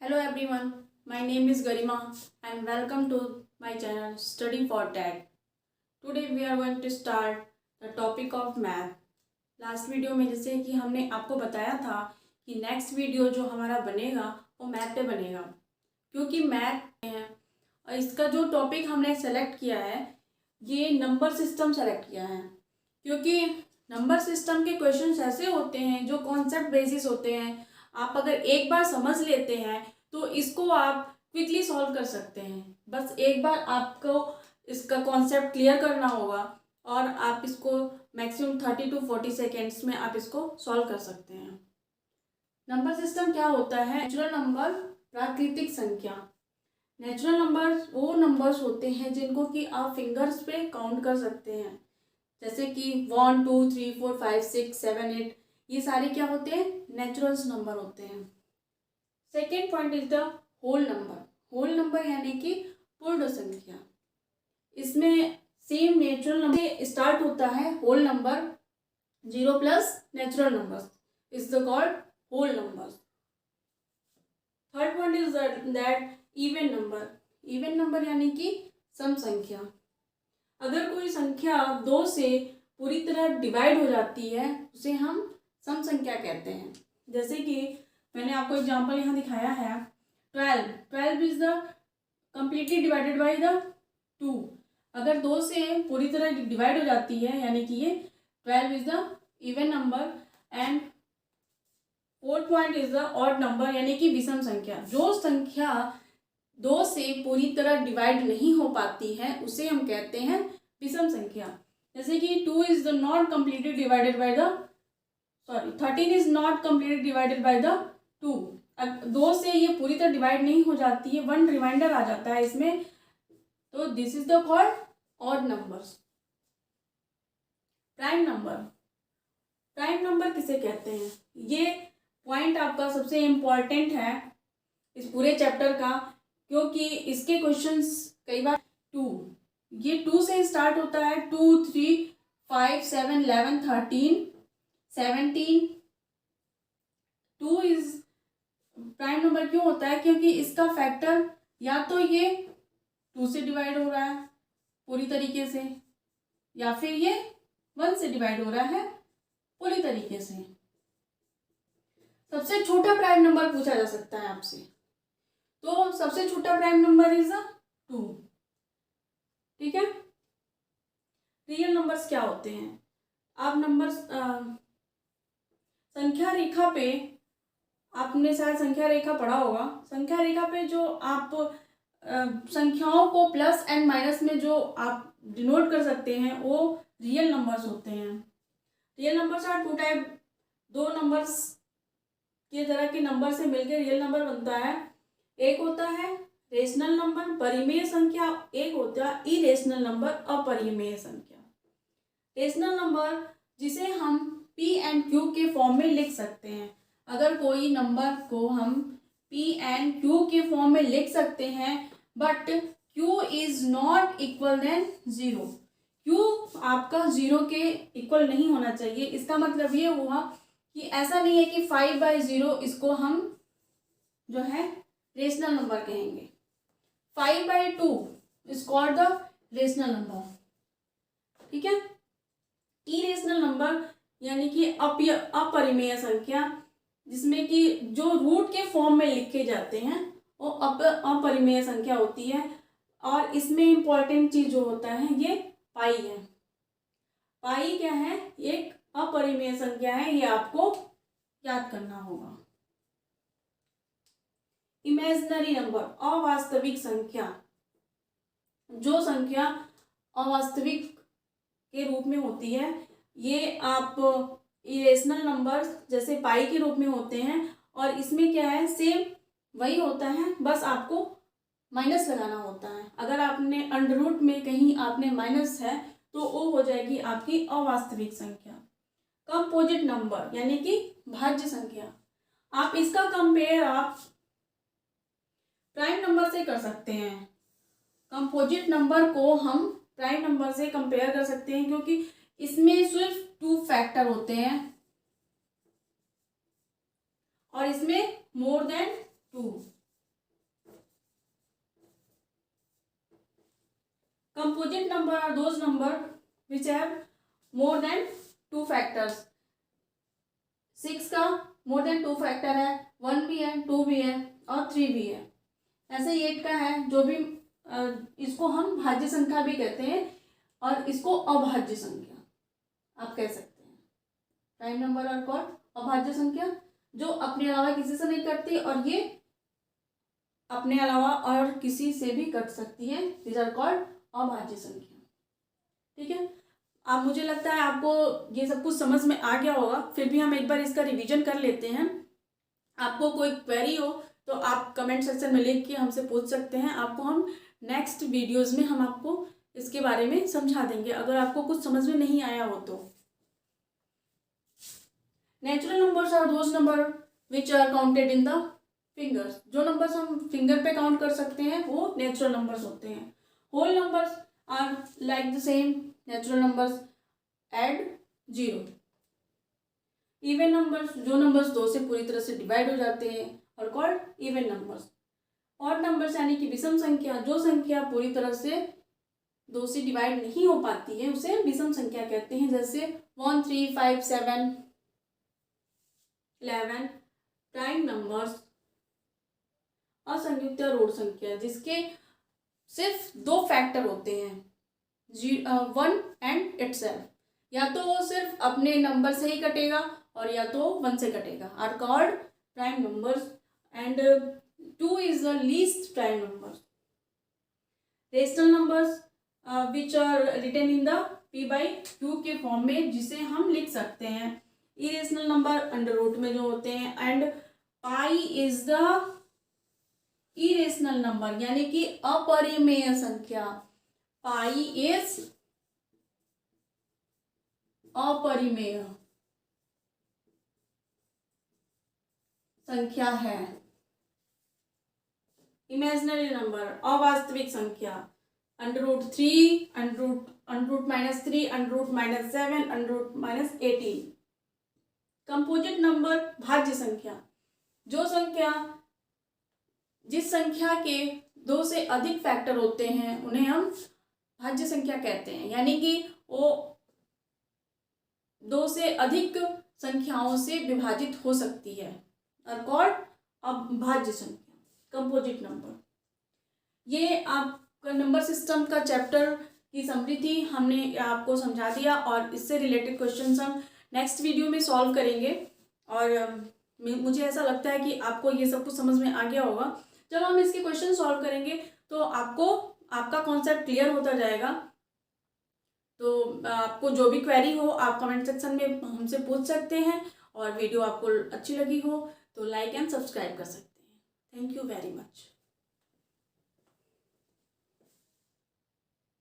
Hello everyone, my name is Garima and welcome to my channel Study for TET. Today we are going to start the topic of math. Last video में जैसे कि हमने आपको बताया था कि next video जो हमारा बनेगा वो मैथ पे बनेगा, क्योंकि मैथ है और इसका जो टॉपिक हमने सेलेक्ट किया है ये नंबर सिस्टम सेलेक्ट किया है, क्योंकि नंबर सिस्टम के क्वेश्चंस ऐसे होते हैं जो कॉन्सेप्ट बेसिस होते हैं। आप अगर एक बार समझ लेते हैं तो इसको आप क्विकली सॉल्व कर सकते हैं। बस एक बार आपको इसका कॉन्सेप्ट क्लियर करना होगा और आप इसको मैक्सिमम 30 to 40 सेकेंड्स में आप इसको सॉल्व कर सकते हैं। नंबर सिस्टम क्या होता है? नेचुरल नंबर, प्राकृतिक संख्या। नेचुरल नंबर वो नंबर्स होते हैं जिनको कि आप फिंगर्स पे काउंट कर सकते हैं, जैसे कि 1 2 3 4 5 6 7 8, ये सारे क्या होते हैं? नेचुरल नंबर होते हैं। Second point is the whole number. Whole number यानी कि पूर्ण संख्या। इसमें सेम नेचुरल नंबर स्टार्ट होता है whole number, 0 plus natural number is the called whole number. Third point is that even number. Even number यानी कि सम संख्या। अगर कोई संख्या 2 से पूरी तरह डिवाइड हो जाती है उसे हम सम संख्या कहते हैं। जैसे कि मैंने आपको एग्जांपल यहाँ दिखाया है 12 is the completely divided by the 2। अगर 2 से पूरी तरह डिवाइड हो जाती है यानी कि ये 12 is the even number. And fourth point is the odd number यानी कि विषम संख्या। जो संख्या 2 से पूरी तरह डिवाइड नहीं हो पाती है उसे हम कहते हैं विषम संख्या। जैसे कि 2 is the not completely divided by the 13 is not completely divided by the 2। 2 से ये पूरी तरह डिवाइड नहीं हो जाती है, 1 रिमाइंडर आ जाता है इसमें, तो this is the called odd numbers. Prime number. Prime number किसे कहते हैं? ये पॉइंट आपका सबसे इम्पॉर्टेंट है इस पूरे चैप्टर का, क्योंकि इसके क्वेश्चंस कई बार 2 से स्टार्ट होता है। 2 3 5 7 11 13 17। 2 इज प्राइम नंबर क्यों होता है? क्योंकि इसका फैक्टर या तो ये 2 से डिवाइड हो रहा है पूरी तरीके से, या फिर ये 1 से डिवाइड हो रहा है पूरी तरीके से। सबसे छोटा प्राइम नंबर पूछा जा सकता है आपसे, तो सबसे छोटा प्राइम नंबर इज 2। ठीक है। रियल नंबर्स क्या होते हैं? आप नंबर्स संख्या रेखा पे, आपने शायद संख्या रेखा पढ़ा होगा। संख्या रेखा पे जो आप संख्याओं को प्लस एंड माइनस में जो आप डिनोट कर सकते हैं वो रियल नंबर्स होते हैं। Real numbers are 2 type. 2 numbers के तरह के नंबर से मिलकर रियल नंबर बनता है। एक होता है रेशनल नंबर, परिमेय संख्या। एक होता है इरेशनल नंबर, अपरिमेय संख्या। रेशनल नंबर जिसे हम पी एंड क्यू के फॉर्म में लिख सकते हैं। अगर कोई नंबर को हम पी एंड क्यू के फॉर्म में लिख सकते हैं but Q is not equal than 0। Q आपका 0 के इक्वल नहीं होना चाहिए। इसका मतलब ये हुआ कि ऐसा नहीं है कि 5/0 इसको हम जो है रेशनल नंबर कहेंगे। 5/2 is called the rational number. ठीक है। इरेशनल नंबर यानी कि अपरिमेय संख्या, जिसमें कि जो रूट के फॉर्म में लिखे जाते हैं वो अपरिमेय संख्या होती है। और इसमें इंपॉर्टेंट चीज जो होता है ये पाई है। पाई क्या है? एक अपरिमेय संख्या है, ये आपको याद करना होगा। इमेजिनरी नंबर, अवास्तविक संख्या। जो संख्या अवास्तविक के रूप में होती है ये आप इरेशनल नंबर जैसे पाई के रूप में होते हैं। और इसमें क्या है? सेम वही होता है, बस आपको माइनस लगाना होता है। अगर आपने अंडर रूट में कहीं आपने माइनस है तो वो हो जाएगी आपकी अवास्तविक संख्या। कंपोजिट नंबर यानी कि भाज्य संख्या। आप इसका कंपेयर आप प्राइम नंबर से कर सकते हैं। कंपोजिट नंबर को हम प्राइम नंबर से कंपेयर कर सकते हैं क्योंकि इसमें सिर्फ 2 फैक्टर होते हैं और इसमें more than 2। Composite number are those number which have more than 2 factors. 6 का मोर देन 2 फैक्टर है, 1 भी है, 2 भी है और 3 भी है। ऐसे ही 8 का है, जो भी इसको हम भाज्य संख्या भी कहते हैं और इसको अभाज्य संख्या आप कह सकते हैं। प्राइम नंबर आर कॉल्ड अभाज्य संख्या, जो अपने अलावा किसी से नहीं कटती और ये अपने अलावा और किसी से भी कट सकती है। दीज आर कॉल्ड अभाज्य संख्या। ठीक है, अब मुझे लगता है आपको ये सब कुछ समझ में आ गया होगा। फिर भी हम एक बार इसका रिवीजन कर लेते हैं। आपको कोई क्वेरी हो तो आप कमेंट सेक्शन में लिख के हमसे पूछ सकते हैं। आपको हम नेक्स्ट वीडियोस में हम आपको इसके बारे में समझा देंगे, अगर आपको कुछ समझ में नहीं आया हो तो। Natural numbers are those number which are counted in the fingers. जो नंबर्स हम फिंगर पे काउंट कर सकते हैं वो नेचुरल नंबर्स होते हैं। Whole numbers are like the same natural numbers add 0। Even numbers, जो नंबर्स 2 से पूरी तरह से डिवाइड हो जाते हैं और called even numbers. Odd numbers यानी कि विषम संख्या, जो संख्या पूरी तरह से 2 से डिवाइड नहीं हो पाती है उसे विषम संख्या कहते हैं, जैसे 1, 3, 5, 7, 11। प्राइम नंबर्स असंयुक्त ऋण संख्या, जिसके सिर्फ 2 फैक्टर होते हैं, 1 एंड इटसेल्फ। या तो वो सिर्फ अपने नंबर से ही कटेगा और या तो 1 से कटेगा, are called prime numbers and 2 is the least prime number. Rational numbers which are written in the p/q के फॉर्म में, जिसे हम लिख सकते हैं। इरेशनल नंबर अंडर रूट में जो होते हैं and pi is the irrational number यानी कि अपरिमेय संख्या। पाई इज अपरिमेय संख्या है। इमेजिनरी नंबर अवास्तविक संख्या, √3, √-3, √-7, √-18। कंपोजिट नंबर भाज्य संख्या, जो संख्या जिस संख्या के 2 से अधिक फैक्टर होते हैं उन्हें हम भाज्य संख्या कहते हैं, यानी कि वो 2 से अधिक संख्याओं से विभाजित हो सकती है और कॉल्ड अभाज्य संख्या, कंपोजिट नंबर। ये आपका नंबर सिस्टम का चैप्टर की समरी थी, हमने आपको समझा दिया और इससे रिलेटेड क्वेश्चंस हम नेक्स्ट वीडियो में सॉल्व करेंगे। और मुझे ऐसा लगता है कि आपको ये सब कुछ समझ में आ गया होगा। जब हम इसके क्वेश्चन सॉल्व करेंगे तो आपको आपका कॉन्सेप्ट क्लियर होता जाएगा। तो आपको जो भी क्वेरी हो आप कमेंट सेक्शन में हमसे पूछ सकते हैं, और वीडियो आपको अच्छी लगी हो तो लाइक एंड सब्सक्राइब कर सकते हैं। Thank you very much.